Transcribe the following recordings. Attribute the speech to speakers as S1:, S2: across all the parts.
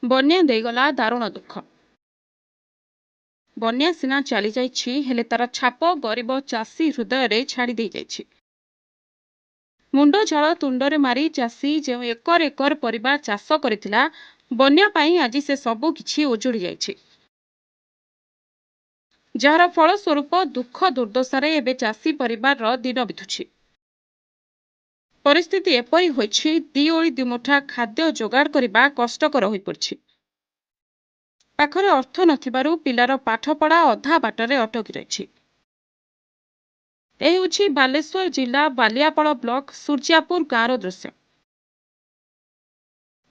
S1: बन्या देगला दारुण दुख। बन्या सिना चली जाइछि हेले तार छाप गरीब चाषी हृदय रे छाड़ी दे जाइछि। मुंड झाल तुंडरे मारी चाषी जो एकर एकर परिबा चाष करिथिला बन्या पाई आज से सबु किछि उजुड़ी जाइछि। जार फल स्वरूप दुख दुर्दशारे एबे चाषी परिवार रो दिन बितुछि। परिस्थिति एपरि होइछि दी ओଳି दिमुठा खाद्य जोगाड़ करबा कष्टकर होई पड़छि। पाखरे अर्थ नथिबारु पिलार पाठपढ़ा अधा बाटरे अटकी रहिछि। ए होछि बालेश्वर जिला बालियापाड़ ब्लॉक सूर्यापुर गाँव दृश्य।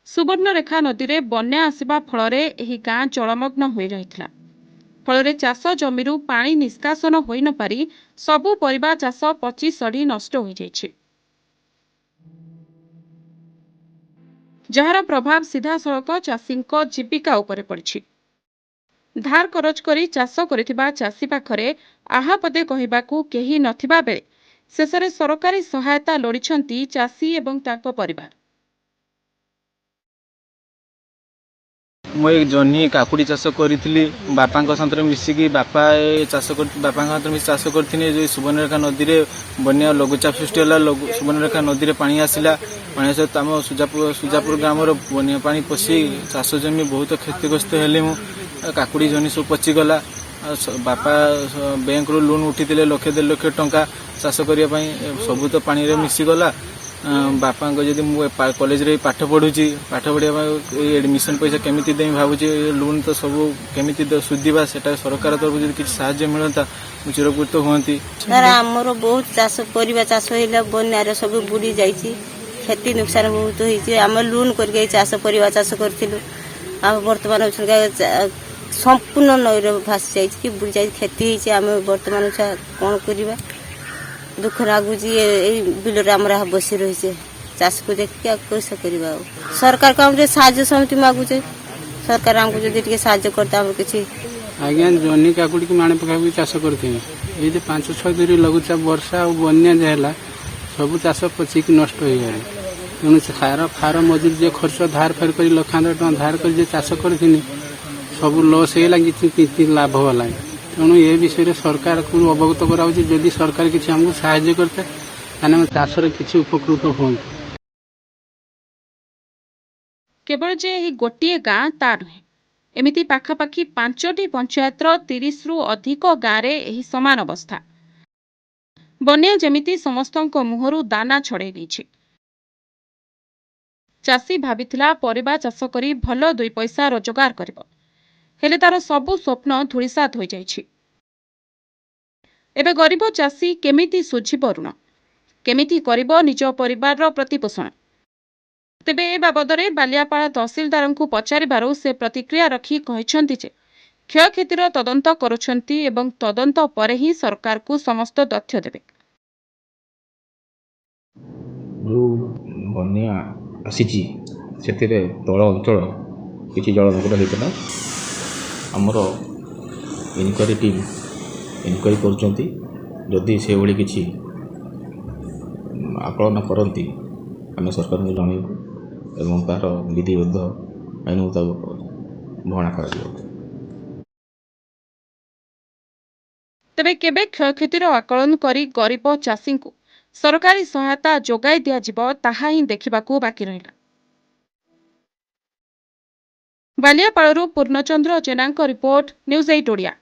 S1: सुवर्णरेखा नदी रे बन्या आसिबा फलरे एही गाँ जलमग्न होई रहितला। फलरे चाष जमीरु पानी निष्कासन होई न पारी सबु परिबा चाष पची सड़ी नष्ट होई जाइछि। जहार प्रभाव सीधा सड़क चाषींको जीविका उपरे पड़िछि। धार करज करी चाष करिथिबा चाषी पाखरे आहा पदे कहिबाकू केही नथिबा बेले शेषरे सरकारी सहायता लोड़िछंती चाषी एवं तांको परिवार।
S2: मुझे जह्नी काकुड़ी चाष करी बापा साथ मिसिकी बापा बापा चाष करी जो सुवर्णरेखा नदी में बन्या लघुचाप सृष्टि है। सुवर्णरेखा नदी में पानी आसला पानी आम सुजापुर ग्राम बन्या पानी पशि चाष जमी बहुत क्षतिग्रस्त हेली। काकुड़ी जह्नी सब पचिगला। बापा बैंक रू लोन उठी लक्षे 1.5 लाख टंका चाष करने सबू तो पानी मिसीगला। बापा जदि कॉलेज रे पाठ पढ़ुची पाठ पढ़ा एडमिशन पैसा केमिति देमी भावुची लोन तो सब केमिति सुझीबा सेटा सरकार तरफ जदि किछि सहाय्य मिलता चिरकृत हुअंती।
S3: सर हमरो बहुत चाष परिबा चाष होइला बन्यारे सब बुड़ी जाइछि। खेती नुकसान बहुत होइछि। हम लोन करके चाष परिबा चाष करथिलु। आ वर्तमान संपूर्ण नईरे भासी जाइछि कि बुड़ी जाइछि खेती होइछि। हम वर्तमान कोन करिबा दुख लागुची बिलरे आम बसी रही चाष को देखिए कैसे करवा। सरकार को हम साहाय्य समिति मागुचे सरकार आमको जब साहाय्य करता हम किसी
S4: आज्ञा जह्नी काकुड़ी की माणे पका चाष करते ये 5-6 दिन लघुचाप वर्षा और बन्या जला सब चाष पचिक नष्ट हो गए। तेणु सार फार मजूरी जो खर्च धार फेर कर लक्षांतर टका धार कर चाष करी सब लस हो लाभ है। तेणु ये विषय सरकार को अवगत कराऊँ जदि सरकार किसी हमको साहाय्य करते चाष किसी उपकृत हूँ।
S1: केवल जे ही गोटे गाँ ता नुहे एमिति पाखापाखि 5टी पंचायत 30 रु अधिक गाँव रे एही समान अवस्था। बन्या जेमिति समस्तंको मुहरु दाना छड़े दैछि। चाषी भाबिथिला परिबा चाष करी भल 2 पैसा रोजगार करिबो हेले तार सबु स्वप्न धूलिसात होई जाइछि। एबे गरीब चाषी केमिति सुझिबो ऋण केमिति करिबो निज परिवार रो प्रतिपोषण। तेबे ए बाबदरे बालियापाड़ा तहसीलदार को पचारिबारु से प्रतिक्रिया रखी कहिसंती जे क्षयक्षतिर तदंत करुछंती एवं तदंत परे ही सरकार को समस्त तथ्य देबे।
S5: जो बन्या आसीची सेतिरे तळ अंचल किछि जलमग्न होइतला। हमर इनक्वारी टीम इनक्वारी करुछंती जदि से भली किछि आकलन करती आम सरकार को जनइबू एवं तार विधिबद्ध आईन मुताबक भरणा कर।
S1: तेबे केबे क्षयक्षतिर आकलन करी गरीब चाषी को सरकारी सहायता जोगाई दिया जिवो ताहा ही देखिबाकू बाकी रहिला। बालियापाड़रू पूर्णचंद्र जेनांक रिपोर्ट न्यूज 8 ओडिया।